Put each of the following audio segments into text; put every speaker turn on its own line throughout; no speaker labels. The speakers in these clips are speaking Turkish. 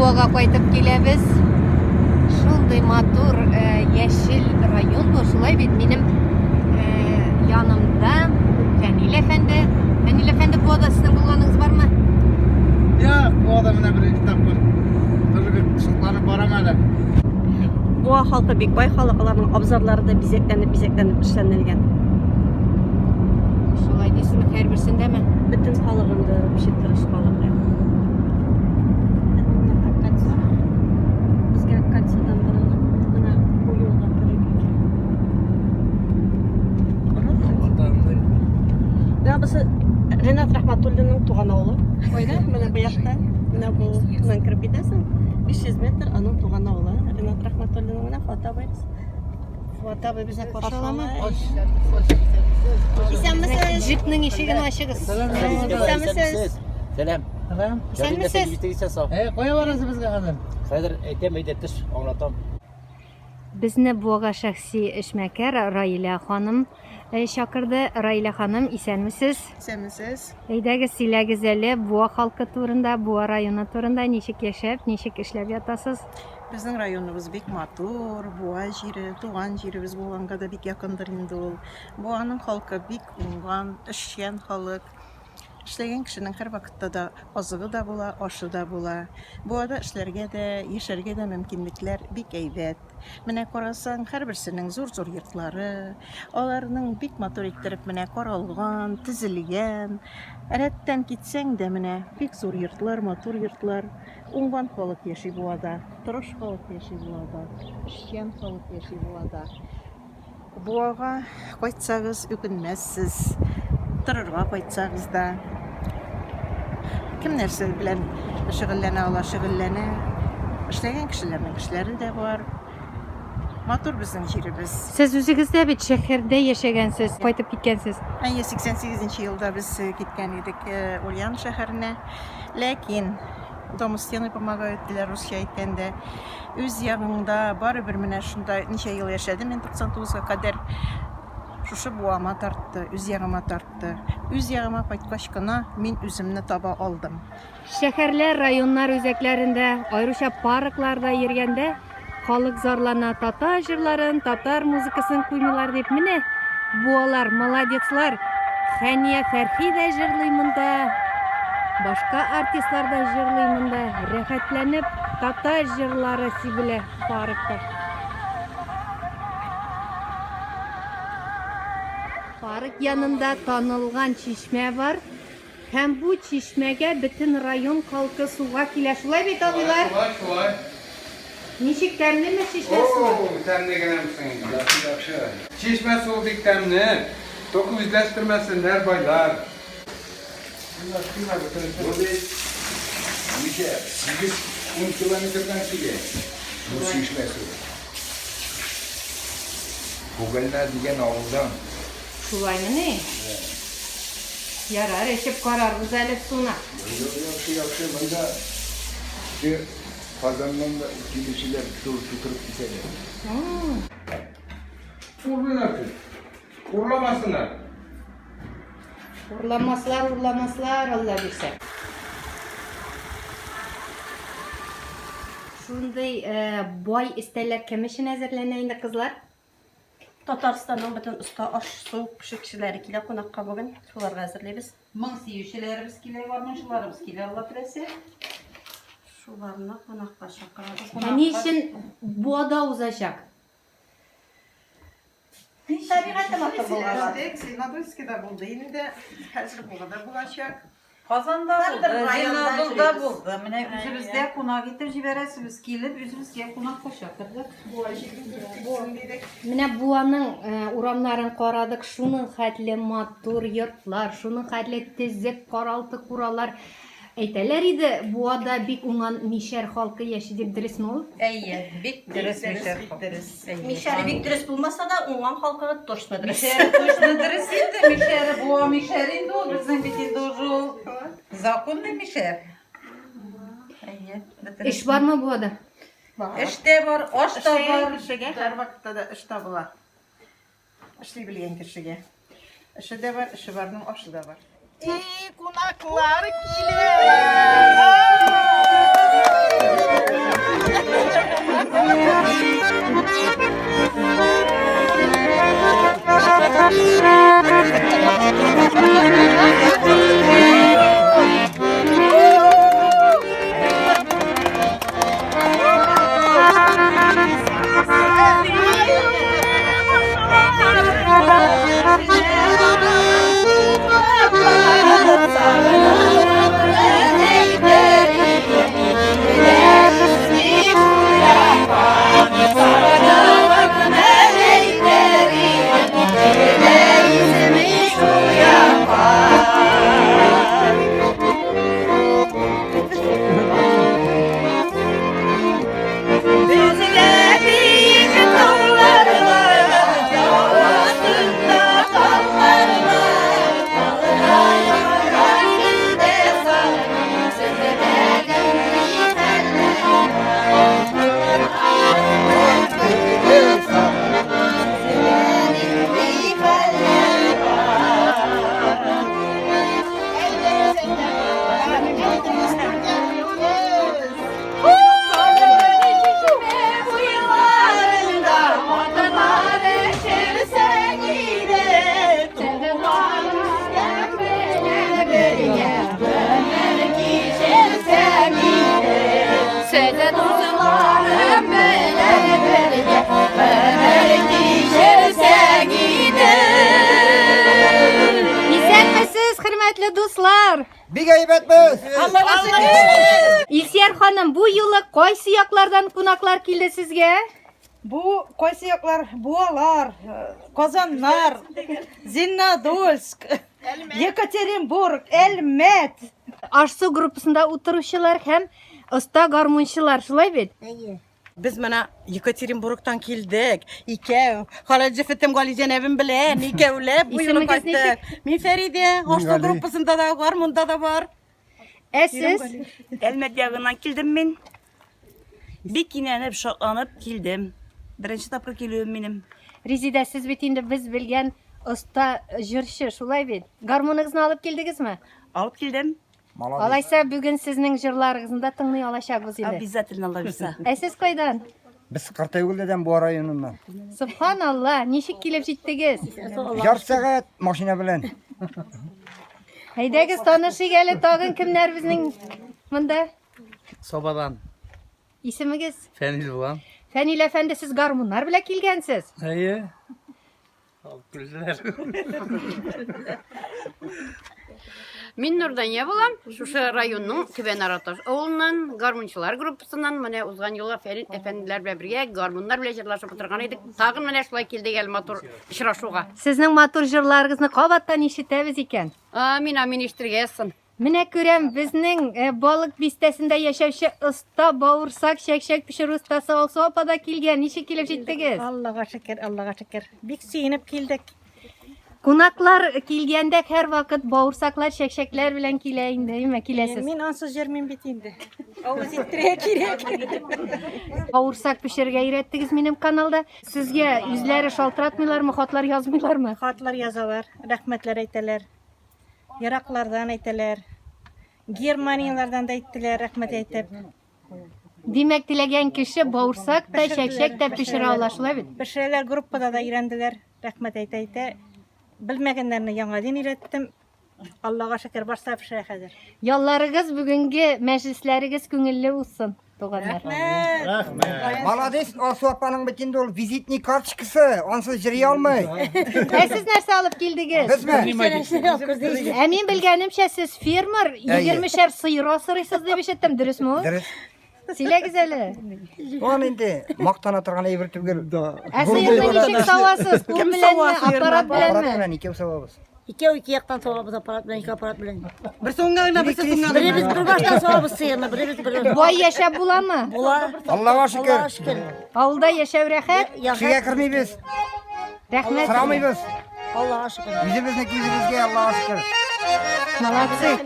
Буага кайтып киләбез. Шундый матур яшел район бу. Шулай бит минем янымда Фәнил әфәнде. Фәнил әфәнде Буада сезнең булганыңыз бармы?
Yok, bu adam ne bir kitap var. Dur bir kısıtlanıp baram hele.
Буа халкы бик бай халык, аларның абзарлары да бизәкләнеп эшләнелгән.
Шулай дисең һәрберсендәме?
Бөтен халыгында бишек тырыш халык. Безгә катсадан борылып, менә бу юлга кереп. Менә без Ренат Рахматуллинның туган авылы. Кайда? Менә бу якта. Менә бу менә кереп китәсең. 500 метр аның туган авылы. Ренат Рахматуллинның менә фото байс.
Фото безне каршыламы?
Исәнмесез?
Джипның ишеген ачыгыз.
Исәнмесез?
Selam.
Tamam.
Исәнмесез?
Koya varası bizge kadın.
Хәзер әйтәм әйтәтеш, аңлатам.
Безне Буага шәхси эшмәкәр Раилә ханым чакырды. Раилә ханым, исәнмесез?
Исәнмесез?
Әйдәгез сөйләгез әле Буа халкы турында, Буа районы турында ничек яшәп, ничек эшләп ятасыз?
Безнең районыбыз бик матур, Буа җире, туган җиребез булганга да бик якындыр инде ул. Буаның халкы бик уңган, эшчән халык. Эшләгән кешенең һәр вакытта да азыгы да була, ашы да була. Буада эшләргә дә, яшәргә дә мөмкинлекләр бик әйбәт. Менә карасаң, һәрберсенең зур-зур йортлары, аларның бик матур иттереп менә каралган, төзелгән. Рәттән китсәң дә менә бик зур йортлар, матур йортлар. Уңган халык яши Буада, тырыш халык яши Буада, эшчән халык яши Буада. Буага кайтсагыз үкенмәссез. Торырга кайтсагыз да. Кем нәрсә белән шөгыльләнә ала, шөгыльләнә. Эшләгән кешеләрнең эшләре дә бар. Матур безнең җиребез.
Сез үзегез дә бит шәһәрдә яшәгәнсез, кайтып киткәнсез.
88 елда без киткән идек Ульян шәһәренә. Ләкин Дом стены помогают для русча әйткәндә. Үз ягыңда барыбер менә шунда ничә ел яшәдем мин 99-га кадәр. Шушы Буама тартты, үз ягыма тартты. Үз ягыма кайткач кына мин үземне таба алдым.
Шәһәрләр, районнар үзәкләрендә, аеруча паркларда йөргәндә халык зарлана, татар җырларын, татар музыкасын куймыйлар дип. Менә буалар, молодецлар. Хәния Фәрхи дә җырлый монда. Башка артистлар да җырлый монда. Рәхәтләнеп татар җырлары сибелә паркта. Парк янында танылган чишмә бар. Һәм бу чишмәгә бөтен район халкы суга килә. Шулай бит абыйлар?
Şulay.
Ничек тәмлеме чишмә суы?
Təmli gələmsən. Yaxşı. Çeşmə suyu bik təmli. Toku üzləşdirməsinlər baylar. Bunlar kimə götürəcək?
Burada Mişe 8-10 kilometreden çıkıyor. Bu şişme suyu. Kugallar diyen ağızdan.
Шулаймы ни? Ярар, эчеп карарбыз әле суны.
Yaxşı. Bunda bir kazandan da girişiler tutup gidelim.
Kurlular. Kurlamasınlar.
Урламаслар, Алла бирсә. Шундый бай истәлләр кем өчен әзерләнә инде кызлар?
Татарстанның бөтен оста аш, су пешү кешеләре килә кунакка бүген. Шуларга әзерләйбез.
Моң сөючеләребез килә, гармунчыларыбыз килә, Алла теләсә.
Шуларны кунакка чакырабыз.
Ни өчен Буада узачак?
Табигатьтә матур булган.
Зеленодольскида булды инде. Хәзер Буада булачак.
Казанда булды,
Һәрбер районда
Зеленодолда
җибәрәбез.
булды. Менә үзебездә кунак итеп җибәрәсебез, килеп үзебезгә кунакка чакырдык.
Менә Буаның урамнарын карадык, шуның хәтле матур йортлар, шуның хәтле тезек, каралты куралар. Әйтәләр иде, Буада бик уңган мишәр халкы яши дип, дөресме ул?
Әйе, бик дөрес мишәр.
Мишәре бик дөрес булмаса да, уңган халкы точно дөрес.
Мишәре точно дөрес инде, мишәре буа мишәр инде ул, безнең бит инде ул законный мишәр. Әйе,
Эш бармы Буада?
эш тә бар, аш та бар.
Кешегә һәр вакытта да эш табыла. Эшли белгән кешегә. Эше дә бар, эше барның ашы да бар. Кунакlar килә!
Gece dursunlarım böyle birge, ömür geçirse gider. İzlenmesiz hürmetli dostlar.
Bir gayibetmiz.
İlsiyer hanım, bu yılı qaysı yaklardan konaklar keldi sizge?
Bu koysayaklar, bualar, Kazanlar, Zinnadolsk, Yekaterinburg, Elmet.
Aşsu grupasında oturuşçular hem usta garmonçular, şulay bit?
Biz mana Yekaterinburg'dan keldik. İkev. Hala cifetim galijen evim bilen. İkevlep bu yıl
İsminiz ne?
qaytdık. Min Feride. Hoştu grupasında da var, bunda da var.
Siz?
Elmet yağından kildim ben. Bir kinenip şoklanıp kildim. Birinci tapır geliyorum benim.
Rizide siz bitinde biz bilgen usta jürşü, şulay bit? Garmonunuzu alıp geldiniz mi?
Alıp kildim.
Alaysa bugün sizning jırlarınızda tınlay alacağız
Abi
idi.
bizzat elin Allah bize.
Siz qaydan?
Biz Kırtaygül'den bu rayonundan.
Subhanallah, nişik kelip jitdiniz?
Yarım saat maşina bilen.
Haydagiz tanışı geldi tagın kimler bizning mında?
Sobadan.
İsimiz?
Fenil bulan.
Fenil efendi siz garmonlar bile kelgensiz.
İyi. Güzel.
Min Nurdanya bolam. Şuşa rayonunun Tüben Aratoş oğlundan garmonçular grupasından mene uzgan yıllar Ferit efendiler bilen birge garmonlar bilen jırlaşıp oturgan edik. Tagın mene şulay keldi gel motor işraşuga.
Sizning motor jırlarınızны qabattan işitemiz eken.
Amin amin iştirgesin.
Mine görem bizning balık bistesinde yaşavchi usta bağırsak şekşek pişir ustası olsa opada kelgen. Nişik kelip jitdiniz?
Allah'a şükür, Allah'a şükür. Bik suyunub keldik.
Konaklar kelgende her vakit bağırsaklar şekşekler bilen kileyin değil mi? Kilesiz.
Min ansız jermin bitindi. Avuz ittireye kirek.
Bağırsak pişirge öğrettiniz benim kanalda. Sizge yüzleri şaltıratmıyorlar mı? Hatlar yazmıyorlar mı?
Hatlar yazalar, rahmetler ayteler. Yaraklardan ayteler. Germaniyalardan da ayttiler, rahmet aytib.
Demek dilegen kişi bağırsak da şekşek de pişire alaşıla bit.
Pişireler gruppada da öğrendiler, rahmet ayte. Bilmegenlerini yangadan öğrettim. Allah'a şükür başta pişire hazır.
Yollarınız bugünkü meclisleriniz köngüllü olsun. Doğanlar.
Malades o sopanın bitinde ol vizitni kartçıkısı. Onsuz jiri almay.
Siz nerse alıp geldiniz?
Biz mi?
Emin bilgenimçe siz firmer 20'şer sıyır asırıysız diye işittim. Dürüst mü?
Deriz.
Sile güzeli.
Onu indi maktana tırgana evirtip gel.
Sıyırın işik savasız. Kum bilen mi? Aparat bilen
Aparat
mi?
bilen ikev savabız.
İki yaktan soğabız aparat bilen, iki aparat bilen.
Bir sonuna bir sonuna.
Biri biz bir baştan soğabız sıyırma, biri biz bir.
Boy yaşa bula mı?
Bula.
Allah'a şükür.
Allah'a şükür.
Avulda yaşa rehat.
Şiye kırmayız.
Rahmet.
Sıramayız.
Allah'a şükür.
Yüzümüzdeki yüzümüzge Allah'a şükür.
Malatsı.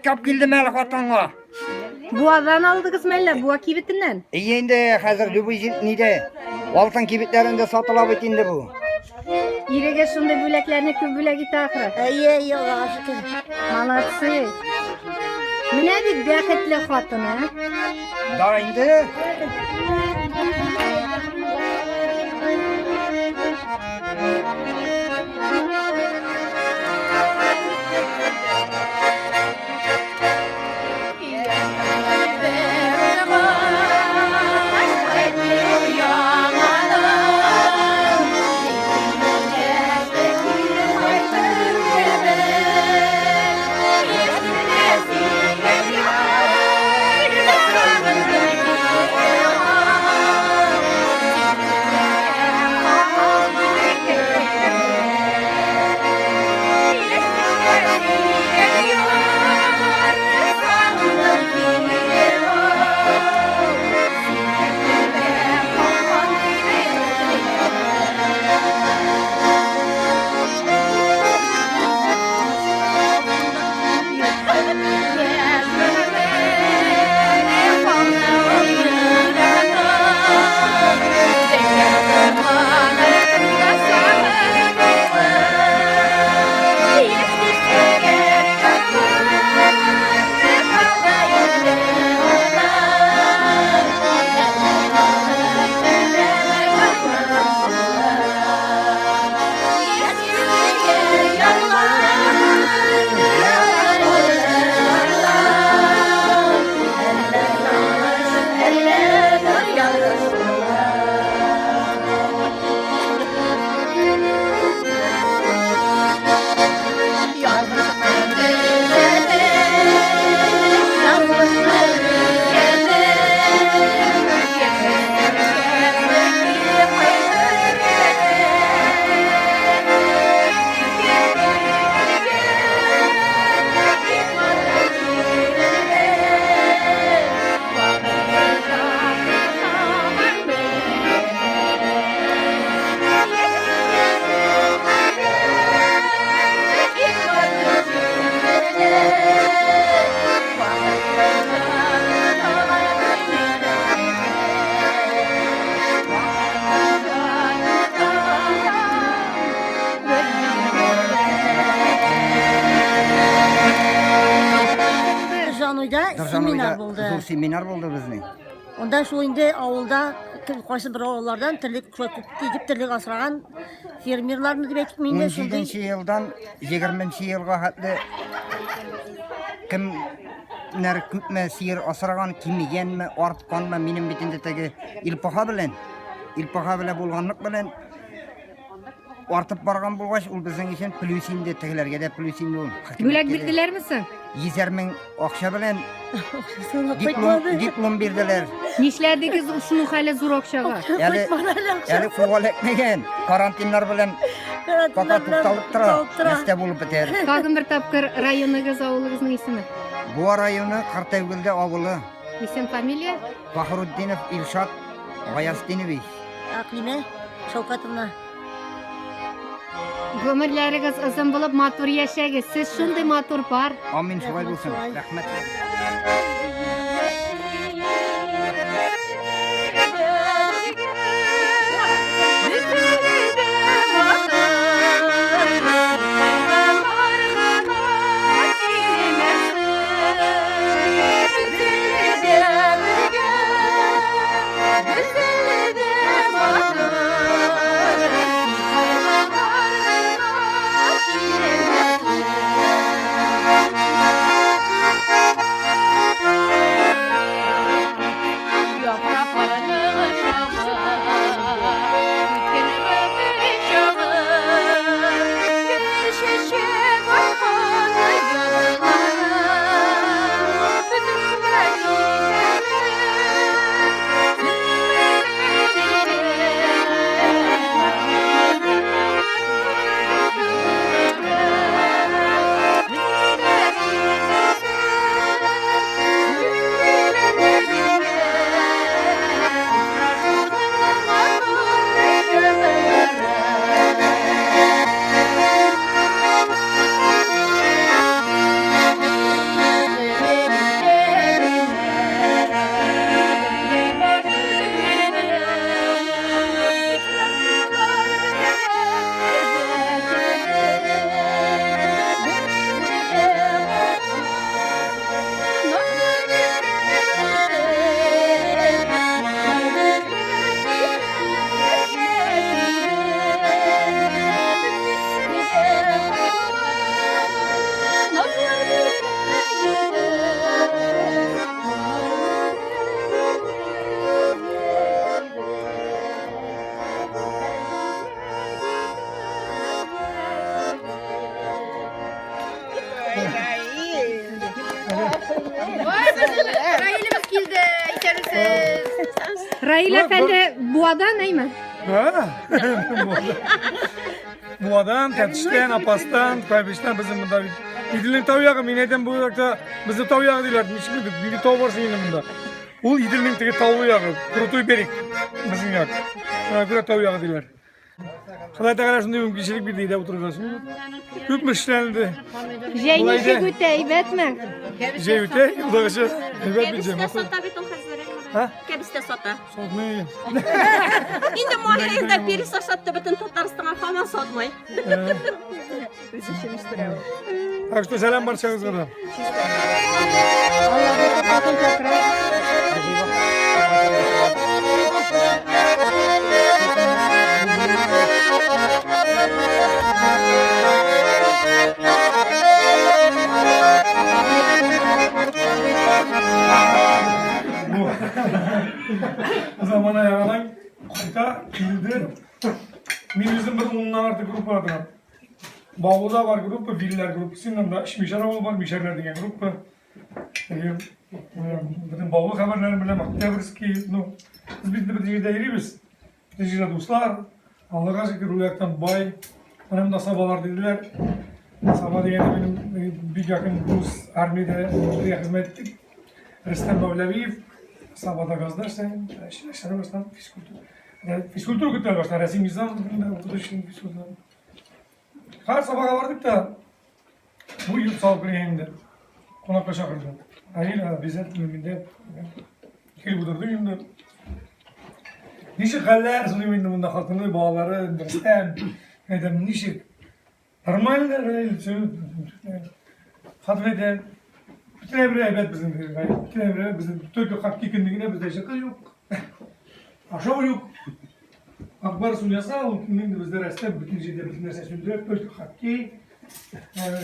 Kap kildim el katanga.
Buadan aldınız melle, bua kibitinden.
Endi hazır bu nide. Altın kibitlerinde satıla bitindi bu.
İrege şunda büleklerini kübüle git ahıra.
İyi Allah'a şükür.
Malatsı. Mine bir beketli hatına.
Daha indi.
болды.
zor seminer buldu bizning.
Onda şu indi avulda qaysı bir avullardan tırlık köp tırlık asragan fermerlarını deb aytib mende şunday.
17-ci yıldan 20-ci yılga hatlı kim ner küpme sihir asragan kim yenme artkanma benim bitinde tegi ilpaha bilen bulganlık bilen artıp bargan bulgaç ul bizning için plusinde tegilerge de plusinde ol.
Бүләк бирделәр misin?
100 мең акча белән
Sana paytmadı.
диплом бирделәр.
Нишләдегез шуның хәле зур акчага?
Әле кугал әкмәгән. Карантиннар белән пока тукталып тора. Нәрсә булып бетәр.
Тагын бер тапкыр районыгыз, авылыгызның исеме.
Бу районы Картайгүлдә авылы.
Исем, фамилия?
Фахруддинов Илшат Гаяздинович.
Aklime Şavkatovna.
Гөмерләрегез озын булып, матур яшәгез. Сез шундый матур бар.
Амин шулай булсын. Рәхмәт.
Railimiz kildi, içerisiz.
Rail efendi buada neymi?
Ha? Bu adam Katış'tan, Apas'tan, Kaybış'tan bizim bunda İdil'in tav yağı, mineden bu yakta bizim tav yağı diyorlar. Şimdi bir tav var senin bunda. O İdil'in teki tavuğu yağı, kurutuyu berik bizim yağı. Ona göre tav yağı diyorlar. Kadar da kadar şimdi mümkünçilik bir deyde oturuyorsun. Küpmüşlerdi.
Jeynişi güte, evet mi?
Jeyüte, yıldakışı. Evet bileceğim. Ha?
Kebiste sota.
Sotmayı.
İndi muayende biri saçattı bütün Tatarstan'a falan satmayı.
Akşta selam barçanızga da. Bu zamana yaralan kayta kildi. Minimizin bir ondan artık grup vardı. Bağlı'da var grup, Viller grup. Sinan'da Mişarov var, Mişarlar diyen grup. Bütün Bağlı haberlerini bile bakıyoruz ki, biz bir yerde yeriyiz. Biz de dostlar, Allah'a şükür uyaktan bay. Benim de sabahlar dediler. Sabah diye benim bir yakın Rus armide hizmet ettik. Rüstem Mevleviyev. Sabahda gazlar sen, işlere baştan fiskültür gütler baştan. Resim izan okudu şimdi fiskültür. Her sabaha vardık da bu yıl sağlık bireyinde konaklaşa kırdı. Hayır, bize müminde kil budurdu şimdi. Nişi galler sınıfında bunda halkını bağları dersten edem nişi normalde hatmeden Kine bir evet bizim kine bir bizim Türkiye hakki kendine bizde şaka yok. Aşağı yok. Akbar sunyasa o kimin de bizde reste bütün şeyde bütün nerse sündürüp Türkiye hakki. Yani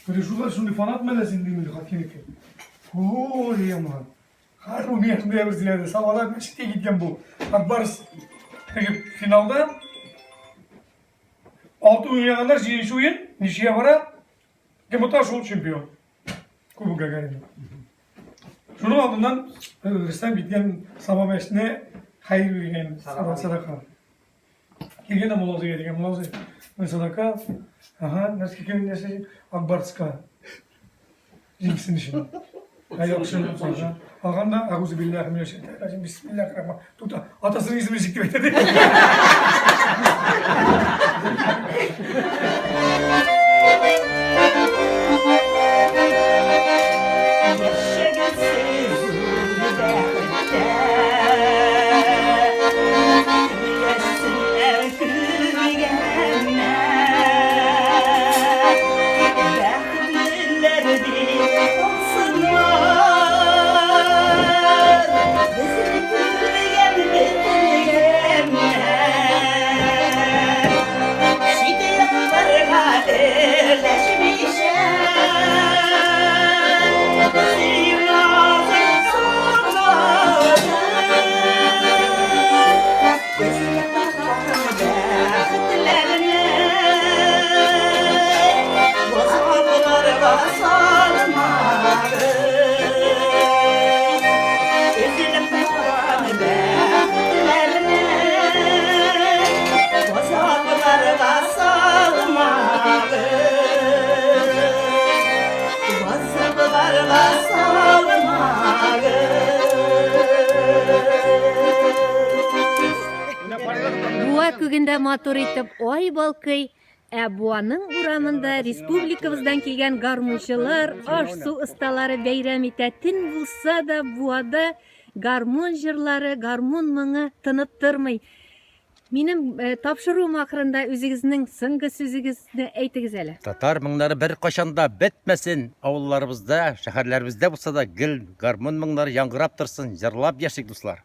böyle şunlar şimdi fanat melesin değil mi hakki? Oo yaman. Harun yerinde bir ziyade sabahlar meşite gideceğim bu. Akbar peki finalda 6 oyuna kadar jiyinşi oyun nişiye vara Gemota şol şampiyon. Kubu Gagarin. Şunun ardından Hristiyan bitken sabah meşine hayır yürüyen sadaka. Kirgen de molazı yedik. Molazı ve sadaka. Aha, neresi kimin neresi? Akbarska. Jinx'in işin. Hayır akşam sonra. Ağam da Euzubillahimineşşeytanirracim. Bismillahirrahmanirrahim. Tuta atasının ismini zikri etti.
Буа күгендә матур итеп ай балкый, буаның урамында республикабыздан килгән гармунчылар, аш-су осталары бәйрәм итә. Төн булса да буада гармун җырлары, гармун моңы тынып тормый. Минем тапшыруым ахырында үзегезнең соңгы сүзегезне әйтегез әле.
Татар моңнары бер кашанда бетмәсен. Авылларыбызда, шәһәрләребездә булса да гел гармун моңнары яңгырап торсын, җырлап яшик дуслар.